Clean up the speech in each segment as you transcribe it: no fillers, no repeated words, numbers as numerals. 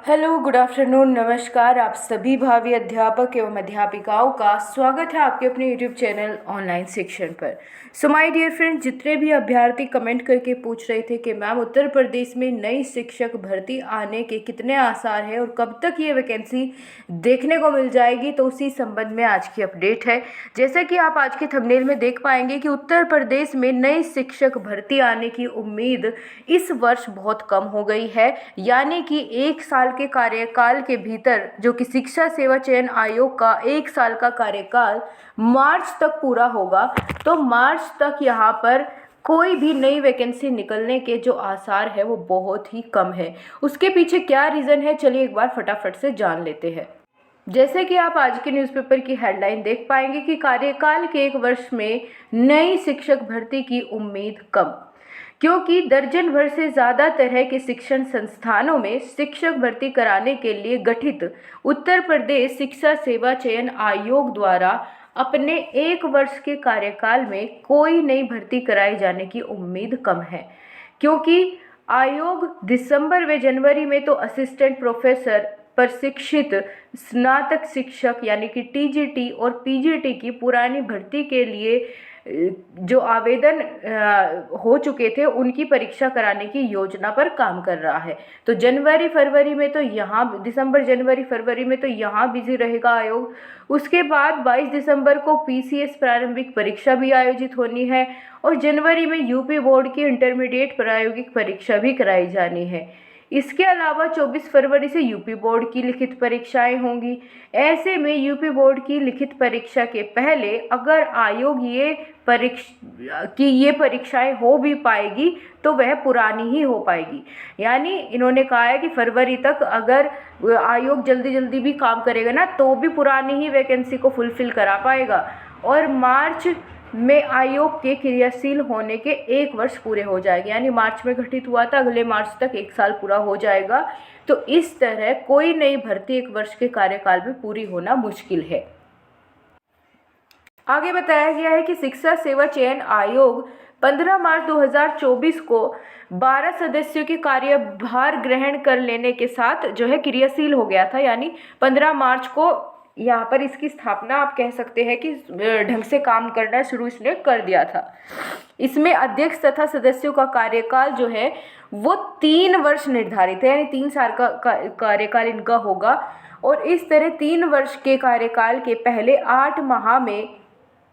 Hello, good afternoon, नमस्कार। आप सभी भावी अध्यापक एवं अध्यापिकाओं का स्वागत है आपके अपने यूट्यूब चैनल ऑनलाइन शिक्षण पर। सो माय डियर फ्रेंड, जितने भी अभ्यर्थी कमेंट करके पूछ रहे थे कि मैम उत्तर प्रदेश में नई शिक्षक भर्ती आने के कितने आसार हैं और कब तक ये वैकेंसी देखने को मिल जाएगी, तो उसी संबंध में आज की अपडेट है। जैसा कि आप आज के थंबनेल में देख पाएंगे कि उत्तर प्रदेश में नई शिक्षक भर्ती आने की उम्मीद इस वर्ष बहुत कम हो गई है। यानी कि 1 साल के कार्यकाल के भीतर, जो कि शिक्षा सेवा चयन आयोग का 1 साल का कार्यकाल मार्च तक पूरा होगा, तो मार्च तक यहाँ पर कोई भी नई वैकेंसी निकलने के जो आसार है वो बहुत ही कम है। उसके पीछे क्या रीज़न है, चलिए एक बार फटाफट से जान लेते हैं। जैसे कि आप आज के न्यूज़पेपर की हेडलाइन देख पाएंगे कि कार्यकाल के 1 वर्ष में नई शिक्षक भर्ती की उम्मीद कम, क्योंकि दर्जन भर से ज़्यादा तरह के शिक्षण संस्थानों में शिक्षक भर्ती कराने के लिए गठित उत्तर प्रदेश शिक्षा सेवा चयन आयोग द्वारा अपने 1 वर्ष के कार्यकाल में कोई नई भर्ती कराए जाने की उम्मीद कम है। क्योंकि आयोग दिसंबर व जनवरी में तो असिस्टेंट प्रोफेसर, प्रशिक्षित स्नातक शिक्षक यानी कि टीजीटी और पीजीटी की पुरानी भर्ती के लिए जो आवेदन हो चुके थे उनकी परीक्षा कराने की योजना पर काम कर रहा है। तो जनवरी फरवरी में तो यहाँ दिसंबर जनवरी फरवरी में तो यहाँ बिजी रहेगा आयोग। उसके बाद 22 दिसंबर को पीसीएस प्रारंभिक परीक्षा भी आयोजित होनी है और जनवरी में यूपी बोर्ड की इंटरमीडिएट प्रायोगिक परीक्षा भी कराई जानी है। इसके अलावा 24 फरवरी से यूपी बोर्ड की लिखित परीक्षाएं होंगी। ऐसे में यूपी बोर्ड की लिखित परीक्षा के पहले अगर आयोग ये परीक्षाएं हो भी पाएगी तो वह पुरानी ही हो पाएगी। यानी इन्होंने कहा है कि फरवरी तक अगर आयोग जल्दी जल्दी भी काम करेगा ना, तो भी पुरानी ही वैकेंसी को फुलफिल करा पाएगा और मार्च में आयोग के क्रियाशील होने के 1 वर्ष पूरे हो जाएंगे। यानी मार्च में गठित हुआ था, अगले मार्च तक 1 साल पूरा हो जाएगा। तो इस तरह कोई नई भर्ती 1 वर्ष के कार्यकाल में पूरी होना मुश्किल है। आगे बताया गया है कि शिक्षा सेवा चयन आयोग 15 मार्च 2024 को 12 सदस्यों के कार्यभार ग्रहण कर लेने के साथ जो है क्रियाशील हो गया था। यानी 15 मार्च को यहाँ पर इसकी स्थापना आप कह सकते हैं कि ढंग से काम करना शुरू इसने कर दिया था। इसमें अध्यक्ष तथा सदस्यों का कार्यकाल जो है वो 3 वर्ष निर्धारित है, यानी 3 साल का कार्यकाल इनका होगा। और इस तरह 3 वर्ष के कार्यकाल के पहले 8 माह में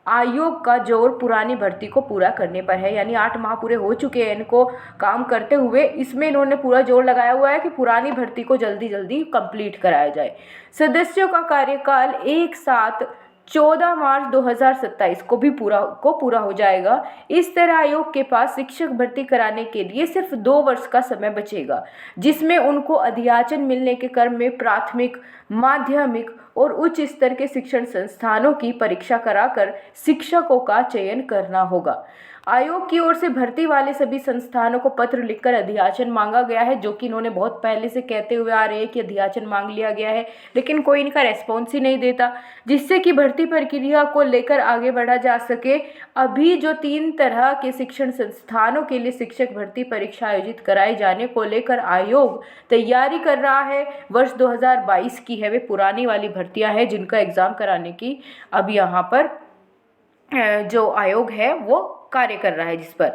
आयोग का जोर पुरानी भर्ती को पूरा करने पर है। यानी 8 माह पूरे हो चुके हैं इनको काम करते हुए, इसमें इन्होंने पूरा जोर लगाया हुआ है कि पुरानी भर्ती को जल्दी जल्दी कंप्लीट कराया जाए। सदस्यों का कार्यकाल एक साथ 14 मार्च 2027 को पूरा हो जाएगा। इस तरह आयोग के पास शिक्षक भर्ती कराने के लिए सिर्फ 2 वर्ष का समय बचेगा, जिसमें उनको अधियाचन मिलने के क्रम में प्राथमिक, माध्यमिक और उच्च स्तर के शिक्षण संस्थानों की परीक्षा कराकर शिक्षकों का चयन करना होगा। आयोग की ओर से भर्ती वाले सभी संस्थानों को पत्र लिखकर अधियाचन मांगा गया है, जो कि इन्होंने बहुत पहले से कहते हुए आ रहे हैं कि अधियाचन मांग लिया गया है, लेकिन कोई इनका रेस्पॉन्स ही नहीं देता, जिससे कि भर्ती प्रक्रिया को लेकर आगे बढ़ा जा सके। अभी जो 3 तरह के शिक्षण संस्थानों के लिए शिक्षक भर्ती परीक्षा आयोजित कराए जाने को लेकर आयोग तैयारी कर रहा है, वर्ष 2022 की है, वे पुरानी वाली भर्तियां हैं जिनका एग्ज़ाम कराने की अभी यहाँ पर जो आयोग है वो कार्य कर रहा है जिस पर।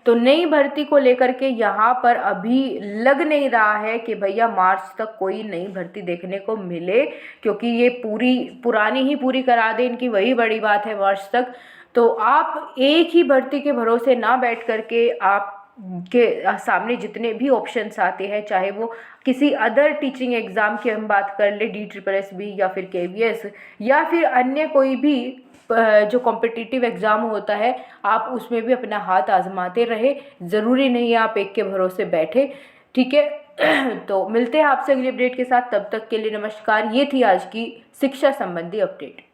तो नई भर्ती को लेकर के यहाँ पर अभी लग नहीं रहा है कि भैया मार्च तक कोई नई भर्ती देखने को मिले, क्योंकि ये पुरानी ही पूरी करा दे, इनकी वही बड़ी बात है मार्च तक। तो आप एक ही भर्ती के भरोसे ना बैठ करके आप के सामने जितने भी ऑप्शंस आते हैं, चाहे वो किसी अदर टीचिंग एग्ज़ाम की हम बात कर ले, DSSB या फिर KVS या फिर अन्य कोई भी जो कॉम्पिटिटिव एग्ज़ाम होता है, आप उसमें भी अपना हाथ आजमाते रहे। ज़रूरी नहीं है आप एक के भरोसे बैठे, ठीक है। तो मिलते हैं आपसे अगली अपडेट के साथ, तब तक के लिए नमस्कार। ये थी आज की शिक्षा संबंधी अपडेट।